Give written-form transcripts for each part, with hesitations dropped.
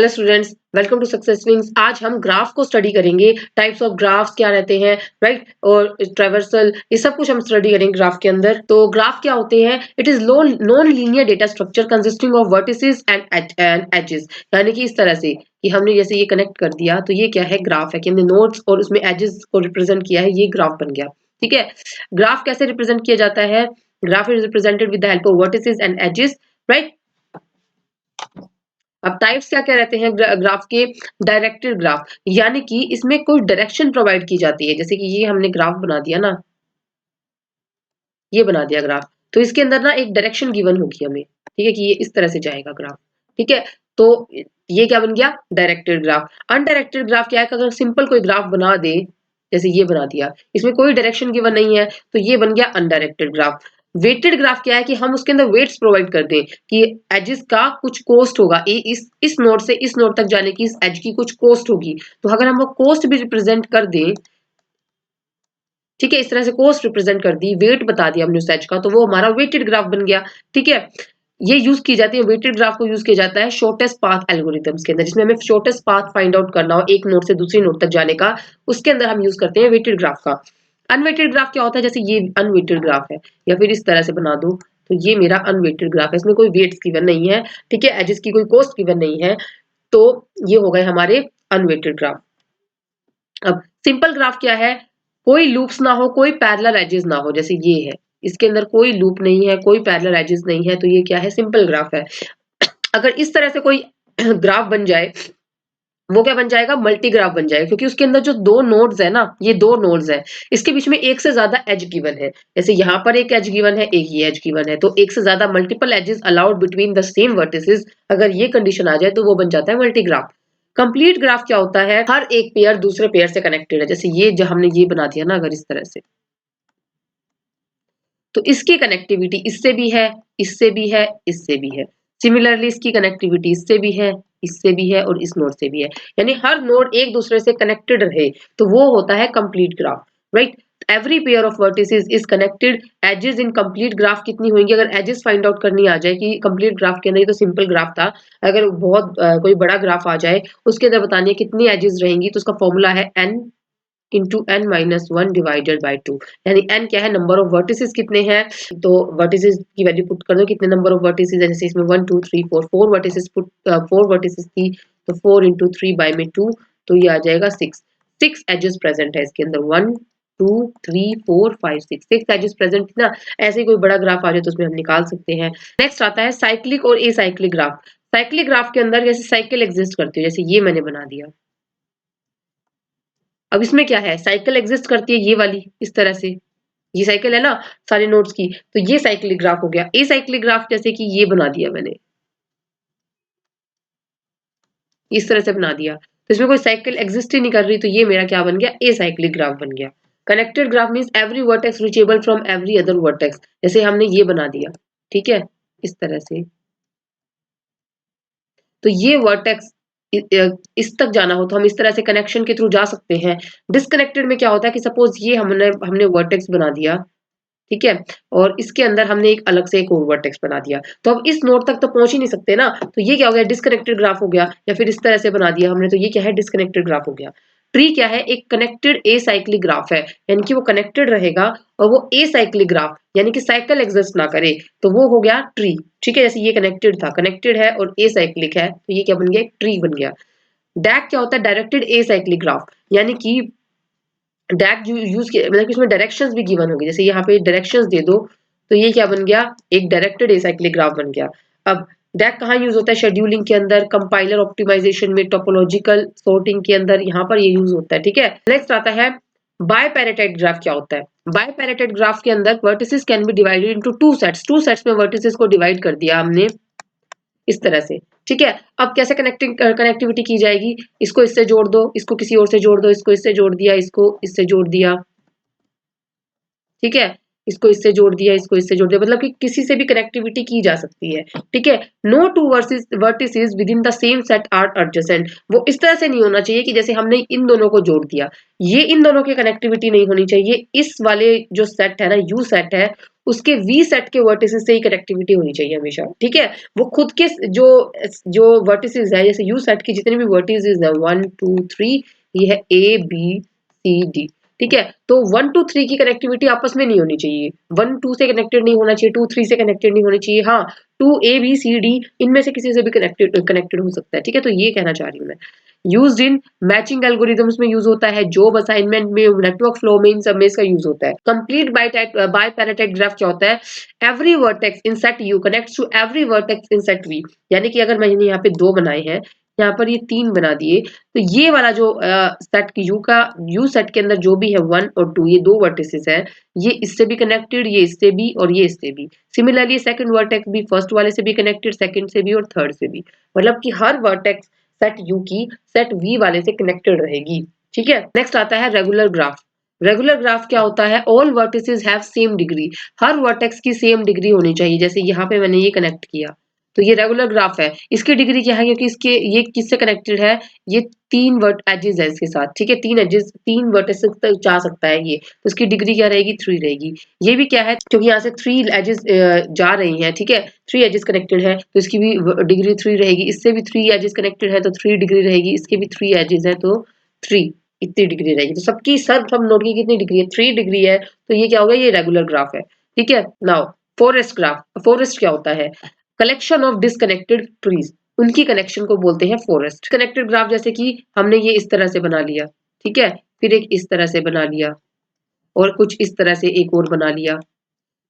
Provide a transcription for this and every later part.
Hello students, welcome to success wings. आज हम graph को स्टडी करेंगे। टाइप्स ऑफ ग्राफ्स क्या रहते हैं, राइट, और ट्रैवर्सल, ये सब कुछ हम स्टडी करेंगे ग्राफ के अंदर। तो ग्राफ क्या होते हैं? It is non linear data structure consisting of vertices and edges. यानी कि इस तरह से कि हमने जैसे ये कनेक्ट कर दिया तो ये क्या है, ग्राफ है कि हमने नोड्स और उसमें एजेस को रिप्रेजेंट किया है, ये ग्राफ बन गया। ठीक है, ग्राफ कैसे रिप्रेजेंट किया जाता है? Graph is represented with the help of vertices and edges, right. अब टाइप्स क्या क्या रहते हैं ग्राफ के? डायरेक्टेड ग्राफ, यानी कि इसमें कोई डायरेक्शन प्रोवाइड की जाती है। जैसे कि ये हमने ग्राफ बना दिया ना, ये बना दिया ग्राफ, तो इसके अंदर ना एक डायरेक्शन गिवन होगी हमें, ठीक है, कि ये इस तरह से जाएगा ग्राफ। ठीक है, तो ये क्या बन गया? Directed graph. अनडायरेक्टेड ग्राफ क्या है? अगर सिंपल कोई ग्राफ बना दे, जैसे ये बना दिया, इसमें कोई डायरेक्शन गिवन नहीं है, तो ये बन गया अनडायरेक्टेड ग्राफ। वेटेड ग्राफ क्या है कि हम उसके अंदर वेट्स प्रोवाइड कर दें कि एजेस का कुछ कॉस्ट होगा, इस नोड से इस नोड तक जाने की इस एज की कुछ कॉस्ट होगी, तो अगर हम वो कॉस्ट भी रिप्रेजेंट कर दें, ठीक है, इस तरह से कॉस्ट रिप्रेजेंट कर दी, वेट बता दिया हमने उस एज का, तो वो हमारा वेटेड ग्राफ बन गया। ठीक है, ये यूज की जाती है, वेटेड ग्राफ को यूज किया जाता है शॉर्टेस्ट पाथ एल्गोरिथम्स के अंदर, जिसमें हमें शॉर्टेस्ट पाथ फाइंड आउट करना हो एक नोड से दूसरी नोड तक जाने का, उसके अंदर हम यूज करते हैं वेटेड ग्राफ का। अनवेटेड ग्राफ क्या होता है? जैसे ये अनवेटेड ग्राफ है, या फिर इस तरह से बना दो, तो ये मेरा अनवेटेड ग्राफ है, इसमें कोई वेट्स गिवन नहीं है, ठीक है, एजेस की कोई कॉस्ट गिवन नहीं है, तो ये हो गए हमारे अनवेटेड ग्राफ। अब सिंपल ग्राफ क्या है? कोई लूप्स ना हो, कोई पैरेलल एजेस ना हो, जैसे ये है, इसके अंदर कोई लूप नहीं है, कोई पैरेलल एजेस नहीं है, तो ये क्या है? सिंपल ग्राफ है। अगर इस तरह से कोई ग्राफ बन जाए, वो क्या बन जाएगा? मल्टी ग्राफ बन जाएगा, क्योंकि उसके अंदर जो दो नोड्स है ना, ये दो नोड्स है, इसके बीच में एक से ज्यादा एज गिवन है। जैसे यहाँ पर एक एज गिवन है, एक ये एज गिवन है, तो एक से ज्यादा multiple edges allowed between the same vertices, अगर ये कंडीशन आ जाए तो वो बन जाता है मल्टी ग्राफ। कंप्लीट ग्राफ क्या होता है? हर एक पेयर दूसरे पेयर से कनेक्टेड है। जैसे ये जो हमने ये बना दिया ना, अगर इस तरह से, तो इसकी कनेक्टिविटी इससे भी है, इससे भी है, इससे भी है। सिमिलरली इसकी कनेक्टिविटी इससे भी है, इससे भी है, और इस नोड से भी है। यानी हर नोड एक दूसरे से कनेक्टेड रहे, तो वो होता है complete graph, right. Every pair of vertices is connected. Edges in complete graph कितनी होंगी? अगर एजेस फाइंड आउट करनी आ जाए कि कंप्लीट ग्राफ के अंदर, ये तो सिंपल ग्राफ था, अगर बहुत कोई बड़ा ग्राफ आ जाए, उसके अंदर बतानी है कितनी एजेस रहेंगी, तो उसका फॉर्मूला है n into n minus one divided by two. यानी एन क्या है? नंबर ऑफ वर्टिसेस कितने हैं, तो वर्टिसेस की वैल्यू पुट कर दो, कितने नंबर ऑफ वर्टिसेस है, जैसे इसमें 1 2 3 4 4 वर्टिसेस पुट 4 वर्टिसेस थी, तो 4 इंटू 3 बाई में 2, तो ये आ जाएगा 6 एजेस प्रेजेंट है इसके अंदर, 1 2 3 4 5 6 एजेस प्रेजेंट ना। ऐसे ही कोई बड़ा ग्राफ आ जाए तो उसमें हम निकाल सकते हैं। नेक्स्ट आता है साइक्लिक और एसाइक्लिक ग्राफ। साइक्लिक ग्राफ के अंदर जैसे साइकिल एग्जिस्ट करती है, जैसे ये मैंने बना दिया। अब इसमें क्या है? साइकिल एग्जिस्ट करती है ये वाली, इस तरह से, ये साइकिल है ना सारे नोड्स की, तो ये साइक्लिक ग्राफ हो गया। ए साइक्लिक ग्राफ जैसे कि ये बना दिया मैंने, इस तरह से बना दिया, तो इसमें कोई साइकिल एग्जिस्ट ही नहीं कर रही, तो ये मेरा क्या बन गया? ए साइक्लिक ग्राफ बन गया। Connected graph means every vertex reachable from every other vertex, जैसे हमने ये बना दिया, ठीक है, इस तरह से, तो ये वर्टेक्स इस तक जाना हो तो हम इस तरह से कनेक्शन के थ्रू जा सकते हैं। डिस्कनेक्टेड में क्या होता है कि सपोज ये हमने हमने वर्टेक्स बना दिया, ठीक है, और इसके अंदर हमने एक अलग से एक और वर्टेक्स बना दिया, तो अब इस नोड तक तो पहुंच ही नहीं सकते ना, तो ये क्या हो गया? डिस्कनेक्टेड ग्राफ हो गया। या फिर इस तरह से बना दिया हमने, तो ये क्या है? डिस्कनेक्टेड ग्राफ हो गया। ट्री क्या है? एक कनेक्टेड ए साइक्लिक ग्राफ है, यानी कि वो कनेक्टेड रहेगा और वो ए साइक्लिक ग्राफ, यानी कि साइकिल एग्जिस्ट ना करे, तो वो हो गया ट्री। ठीक है, जैसे ये कनेक्टेड था, कनेक्टेड है और ए साइक्लिक है, तो ये क्या बन गया? एक ट्री बन गया। डैक क्या होता है? डायरेक्टेड ए साइक्लिक ग्राफ, यानी कि डैक यूज किया मतलब कि उसमें डायरेक्शंस भी गिवन होंगे, जैसे यहाँ पे डायरेक्शंस दे दो, तो ये क्या बन गया? एक डायरेक्टेड एसाइक्लिक ग्राफ बन गया। अब डैक कहाँ यूज होता है? शेड्यूलिंग के अंदर, कंपाइलर ऑप्टिमाइजेशन में, टोपोलॉजिकल सॉर्टिंग के अंदर, यहाँ पर ये यूज होता है। ठीक है, नेक्स्ट आता है बायपैरेटाइड ग्राफ। क्या होता है बायपैरेटाइड ग्राफ? के अंदर vertices can be divided into two sets में वर्टिसेस को डिवाइड कर दिया हमने इस तरह से। ठीक है, अब कैसे कनेक्टिविटी की जाएगी? इसको इससे जोड़ दो, इसको किसी और से जोड़ दो, इसको इससे जोड़ दिया, इसको इससे जोड़ दिया, ठीक है, इसको इससे जोड़ दिया, इसको इससे जोड़ दिया, मतलब कि किसी से भी कनेक्टिविटी की जा सकती है। ठीक है, no two vertices within the same set are adjacent. वो इस तरह से नहीं होना चाहिए कि जैसे हमने इन दोनों को जोड़ दिया, ये इन दोनों की कनेक्टिविटी नहीं होनी चाहिए। इस वाले जो सेट है ना, यू सेट है, उसके वी सेट के वर्टिसेस से ही कनेक्टिविटी होनी चाहिए हमेशा, ठीक है। वो खुद के जो जो वर्टिसेस है, जैसे यू सेट की जितने भी वर्टिसेस है 1 2 3, ये है ए बी सी डी, ठीक है। तो 1 2 3 की कनेक्टिविटी आपस में नहीं होनी चाहिए, 1 2 से कनेक्टेड नहीं होना चाहिए, 2 3 से कनेक्टेड नहीं होनी चाहिए। हाँ, 2 ए बी सी डी इनमें से किसी से भी कनेक्टेड कनेक्टेड हो सकता है, ठीक है। तो ये कहना चाह रही हूँ मैं। यूज्ड इन मैचिंग एल्गोरिथम्स में यूज होता है, जॉब असाइनमेंट में, नेटवर्क फ्लो में, इन सब में इसका यूज होता है। कंप्लीट बाय पैराटाइप ग्राफ क्या होता है? Every vertex in set U connects to every vertex in set V, यानी कि अगर मैंने यहाँ पे 2 बनाए हैं, यहाँ पर ये 3 बना दिए, तो ये वाला जो सेट यू का यू सेट के अंदर जो भी है 1 और 2, ये 2 वर्टिसेस है, ये इससे भी कनेक्टेड, ये इससे भी और ये इससे भी। सिमिलरली सेकंड वर्टेक्स भी फर्स्ट वाले से भी कनेक्टेड, सेकंड से भी और थर्ड से भी, मतलब कि हर वर्टेक्स सेट यू की सेट वी वाले से कनेक्टेड रहेगी, ठीक है। नेक्स्ट आता है रेगुलर ग्राफ। रेगुलर ग्राफ क्या होता है? All vertices have same degree, her vertex की सेम डिग्री होनी चाहिए। जैसे यहाँ पे मैंने ये कनेक्ट किया, तो ये रेगुलर ग्राफ है। इसकी डिग्री क्या है? क्योंकि इसके ये किससे कनेक्टेड है? ये 3 वर्ट एजेस है इसके साथ, ठीक है। 3 एजेस 3 वर्टिसेस तक जा सकता है ये, तो इसकी डिग्री क्या रहेगी? 3 रहेगी। ये भी क्या है? क्योंकि यहाँ से 3 एजेस जा रही हैं, ठीक है, 3 एजेस कनेक्टेड है, तो इसकी भी डिग्री 3 रहेगी। इससे भी 3 एजेस कनेक्टेड है, तो 3 डिग्री रहेगी। इसके भी 3 एजेस है, तो 3 इतनी डिग्री रहेगी। तो सबकी सब नोट की कितनी डिग्री है? 3 डिग्री है। तो ये क्या होगा? ये रेगुलर ग्राफ है, ठीक है। Now forest graph. फॉरेस्ट क्या होता है? कलेक्शन ऑफ डिसकनेक्टेड ट्रीज, उनकी कनेक्शन को बोलते हैं फॉरेस्ट। कनेक्टेड ग्राफ जैसे कि हमने ये इस तरह से बना लिया, ठीक है, फिर एक इस तरह से बना लिया और कुछ इस तरह से एक और बना लिया,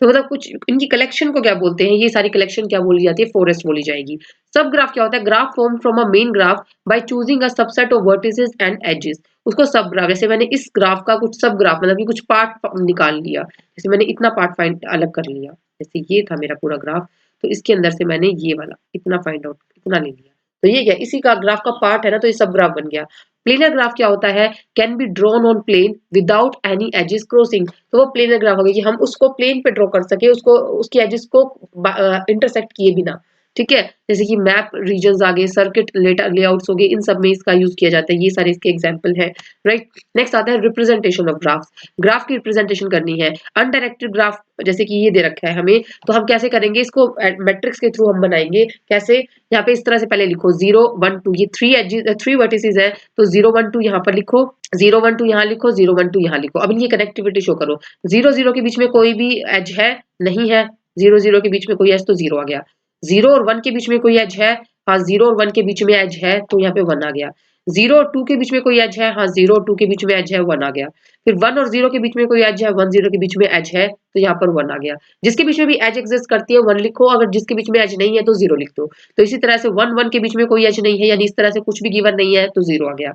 तो मतलब कुछ इनकी कलेक्शन को क्या बोलते हैं? ये सारी कलेक्शन क्या बोली जाती है? फॉरेस्ट बोली जाएगी। सब ग्राफ क्या होता है? Graph form from a main graph by choosing a subset of vertices and edges, उसको सब ग्राफ, जैसे मैंने इस ग्राफ का कुछ सब ग्राफ मतलब कि कुछ पार्ट निकाल लिया, जैसे मैंने इतना पार्ट फाइंड अलग कर लिया, जैसे ये था मेरा पूरा ग्राफ, तो इसके अंदर से मैंने ये वाला इतना फाइंड आउट इतना ले लिया, तो ये क्या इसी का ग्राफ का पार्ट है ना, तो ये सब ग्राफ बन गया। प्लेनर ग्राफ क्या होता है? Can be drawn on plane without any edges crossing, तो वो प्लेनर ग्राफ होगा कि हम उसको प्लेन पे ड्रॉ कर सके, उसको उसकी एजेस को इंटरसेक्ट किए बिना, ठीक है। जैसे कि मैप रीजन्स आ गए, सर्किट लेआउट्स हो गए, इन सब में इसका यूज किया जाता है। ये सारे इसके एग्जांपल है, राइट। नेक्स्ट आता है रिप्रेजेंटेशन ऑफ ग्राफ्स। ग्राफ की रिप्रेजेंटेशन करनी है। अनडायरेक्टेड ग्राफ जैसे कि ये दे रखा है हमें, तो हम कैसे करेंगे इसको? मैट्रिक्स के थ्रू हम बनाएंगे। कैसे? यहाँ पे इस तरह से पहले लिखो 0 1 2, ये 3 वर्टिसेस है, तो 0 1 2 यहाँ पर लिखो, 0 1 2 यहाँ लिखो, 0 1 2 यहाँ लिखो। अब इनकी कनेक्टिविटी शो करो। 0 0 के बीच में कोई भी एज है? नहीं है। 0 0 के बीच में कोई एज, तो 0 आ गया। 0 और 1 के बीच में कोई एज है? हाँ, 0 और 1 के बीच में एज है, तो यहाँ पे 1 आ गया। 0 और 2 के बीच में कोई एज है? हाँ, 0 और 2 के बीच में एज है, 1 आ गया। फिर 1 और 0 के बीच में कोई एज है? 1 0 के बीच में एज है, तो यहाँ पर 1 आ गया। जिसके बीच में भी एज एग्जिस्ट करती है 1 लिखो, अगर जिसके बीच में एज नहीं है तो 0 लिख दो। तो इसी तरह से 1 1 के बीच में कोई एज नहीं है, यानी इस तरह से कुछ भी गिवन नहीं है, तो 0 आ गया।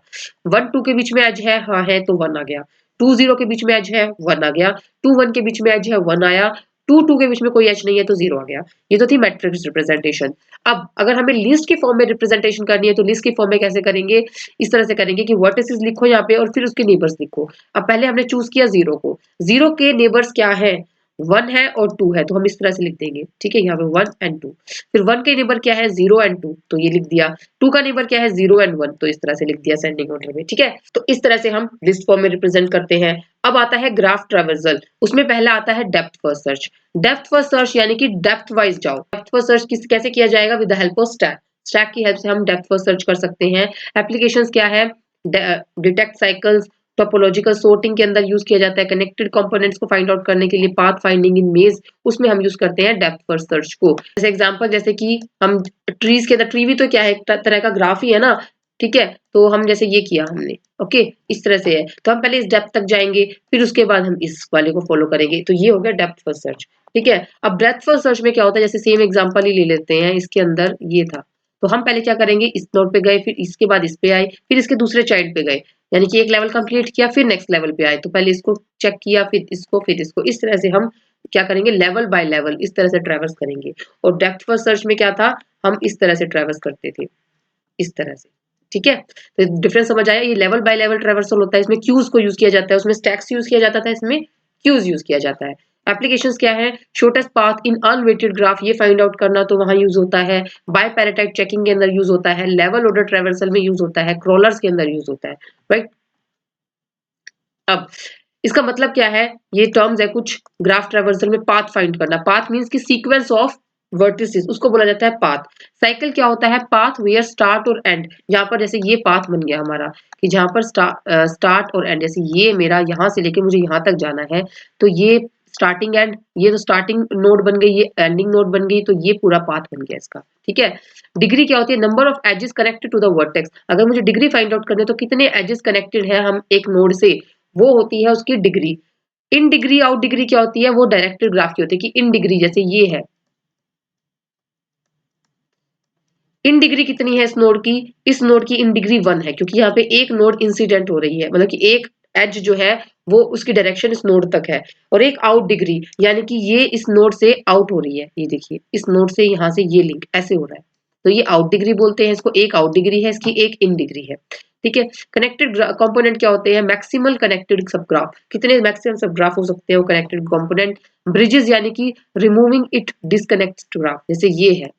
1 2 के बीच में एज है? हाँ है, तो 1 आ गया। 2 0 के बीच में एज है? 1 आ गया। 2 1 के बीच में एज है? 1 आया। 2 2 के बीच में कोई एज नहीं है, तो 0 आ गया। ये तो थी मैट्रिक्स रिप्रेजेंटेशन। अब अगर हमें लिस्ट की फॉर्म में रिप्रेजेंटेशन करनी है, तो लिस्ट की फॉर्म में कैसे करेंगे? इस तरह से करेंगे कि वर्टिसेस लिखो यहाँ पे और फिर उसके नेबर्स लिखो। अब पहले हमने चूज किया 0 को, 0 के नेबर्स क्या है? 1 है और 2 है, तो हम इस तरह से लिख देंगे, ठीक है, यहाँ पे 1 एंड 2। फिर 1 के नेबर क्या है? 0 एंड 2, तो ये लिख दिया। 2 का नेबर क्या है? 0 एंड 1, तो इस तरह से लिख दिया सेंडिंग ऑर्डर में, ठीक है। तो इस तरह से हम लिस्ट फॉर्म में रिप्रेजेंट करते हैं। अब आता है ग्राफ ट्रैवर्सल, उसमें पहला आता है depth first search. Depth first search यानी कि डेप्थ वाइज जाओ। डेप्थ फर्स्ट सर्च कैसे किया जाएगा? With the help of stack. Stack की हेल्प से हम डेप्थ फर्स्ट सर्च कर सकते हैं। एप्लीकेशंस क्या है? डिटेक्ट साइकिल्स, टोपोलॉजिकल सॉर्टिंग के अंदर यूज किया जाता है। कनेक्टेड कंपोनेंट्स को फाइंड आउट करने के लिए पाथ फाइंडिंग इन मेज, उसमें हम यूज करते हैं डेप्थ फर्स्ट सर्च को। जैसे एग्जांपल, जैसे कि हम ट्रीज के अंदर, ट्री भी तो क्या है? एक तरह का ग्राफ ही है ना, ठीक है। तो हम जैसे ये किया हमने, ओके, इस तरह से है, तो हम पहले इस डेप्थ तक जाएंगे, फिर उसके बाद हम इस वाले को फॉलो करेंगे, तो ये हो गया डेप्थ फर्स्ट सर्च, ठीक है। अब ब्रेथ फर्स्ट सर्च में क्या होता है? जैसे सेम एग्जांपल ही ले लेते हैं, इसके अंदर ये था, तो हम पहले क्या करेंगे? इस नोड पे गए, फिर इसके बाद इस पे आए, फिर इसके दूसरे चाइल्ड पे गए, यानी कि एक लेवल कंप्लीट किया, फिर नेक्स्ट लेवल पे आए, तो पहले इसको चेक किया, फिर इसको, फिर इसको, इस तरह से हम क्या करेंगे? लेवल बाय लेवल इस तरह से ट्रैवर्स करेंगे। और डेप्थ फर्स्ट सर्च में क्या था? हम इस तरह से ट्रैवर्स करते थे, इस तरह से, ठीक है। तो डिफरेंस समझ आया? ये लेवल बाय लेवल ट्रैवर्सल होता है, इसमें क्यूज को यूज किया जाता है, उसमें स्टैक्स यूज किया जाता था, इसमें क्यूज यूज किया जाता है। एप्लीकेशंस क्या है? शॉर्टेस्ट पाथ इन अनवेटेड ग्राफ, ये फाइंड आउट करना, तो वहां यूज होता है। बाय पैराटाइप चेकिंग के अंदर यूज होता है। लेवल ऑर्डर ट्रैवर्सल में यूज होता है। क्रॉलर्स के अंदर यूज होता है, राइट। अब इसका मतलब क्या है, ये टर्म्स है कुछ ग्राफ ट्रैवर्सल में पाथ फाइंड करना। पाथ मींस कि सीक्वेंस ऑफ वर्टिसेस, उसको बोला जाता है पाथ। साइकिल क्या होता है, पाथ वेयर स्टार्ट और एंड। यहाँ पर जैसे ये पाथ बन गया हमारा कि जहाँ पर स्टार्ट और एंड, जैसे ये मेरा यहाँ से लेके मुझे यहाँ तक जाना है, तो ये स्टार्टिंग एंड, ये तो स्टार्टिंग नोड बन गई, ये एंडिंग नोड बन गई, तो ये पूरा पाथ बन गया इसका। ठीक है। डिग्री क्या होती है, number of edges connected to the vertex. अगर मुझे डिग्री फाइंड आउट करनी है तो कितने एजेस कनेक्टेड है हम एक नोड से, वो होती है उसकी degree. In degree out degree क्या होती है, वो डायरेक्टेड ग्राफ की होती है कि इन डिग्री, जैसे ये है, इन डिग्री कितनी है इस नोड की, इस नोड की इन डिग्री 1 है, क्योंकि यहाँ पे एक नोड इंसिडेंट हो रही है, मतलब कि एक एज जो है वो उसकी डायरेक्शन इस नोड तक है। और एक आउट डिग्री, यानी कि ये इस नोड से आउट हो रही है, ये देखिए इस नोड से यहाँ से ये लिंक ऐसे हो रहा है, तो ये आउट डिग्री बोलते हैं इसको। एक आउट डिग्री है इसकी, एक इन डिग्री है। ठीक है। कनेक्टेड कंपोनेंट क्या होते हैं, मैक्सिमल कनेक्टेड सब ग्राफ। कितने मैक्सिमम सब ग्राफ हो सकते हैं वो कनेक्टेड कंपोनेंट। ब्रिजेस यानी कि रिमूविंग इट डिस्कनेक्ट ग्राफ, जैसे ये है,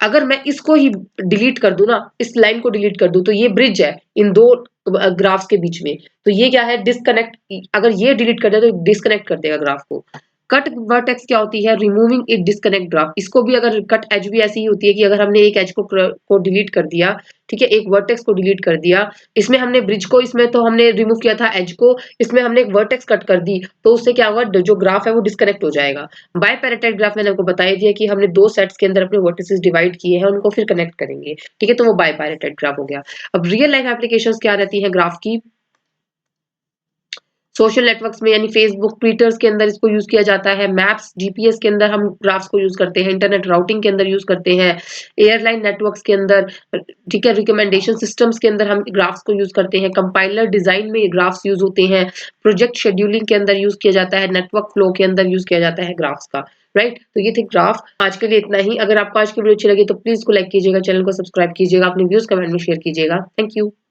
अगर मैं इसको ही डिलीट कर दूं ना, इस लाइन को डिलीट कर दूं, तो ये ब्रिज है इन दो ग्राफ्स के बीच में, तो ये क्या है, डिस्कनेक्ट। अगर ये डिलीट कर दिया तो डिस्कनेक्ट कर देगा ग्राफ को। कट वर्टेक्स क्या होती है, रिमूविंग इट डिस्कनेक्ट ग्राफ। इसको भी अगर कट एज भी ऐसी ही होती है कि अगर हमने एक एज को डिलीट कर दिया, ठीक है, एक वर्टेक्स को डिलीट कर दिया, इसमें हमने ब्रिज को, इसमें तो हमने रिमूव किया था एज को, इसमें हमने एक वर्टेक्स कट कर दी, तो उससे क्या होगा, जो ग्राफ है वो डिस्कनेक्ट हो जाएगा। बायपैरेटल ग्राफ मैंने आपको बता दिया कि हमने दो सेट्स के अंदर अपने वर्टिसेस डिवाइड किए हैं, उनको फिर कनेक्ट करेंगे। ठीक है, तो वो बायपैरेटल ग्राफ हो गया। अब रियल लाइफ एप्लीकेशंस क्या रहती हैं ग्राफ की, सोशल नेटवर्क्स में यानी फेसबुक ट्विटर्स के अंदर इसको यूज किया जाता है, मैप्स जीपीएस के अंदर हम ग्राफ्स को यूज करते हैं, इंटरनेट राउटिंग के अंदर यूज करते हैं, एयरलाइन नेटवर्क्स के अंदर, ठीक है, रिकमेंडेशन सिस्टम्स के अंदर हम ग्राफ्स को यूज करते हैं, कंपाइलर डिजाइन में ग्राफ्स यूज होते हैं, प्रोजेक्ट शेड्यूलिंग के अंदर यूज किया जाता है, नेटवर्क फ्लो के अंदर यूज किया जाता है ग्राफ्स का। राइट, तो ये थे ग्राफ। आज के लिए इतना ही। अगर आपको आज की वीडियो अच्छी लगी तो प्लीज को लाइक कीजिएगा, चैनल को सब्सक्राइब कीजिएगा, अपने व्यूज कमेंट में शेयर कीजिएगा। Thank you.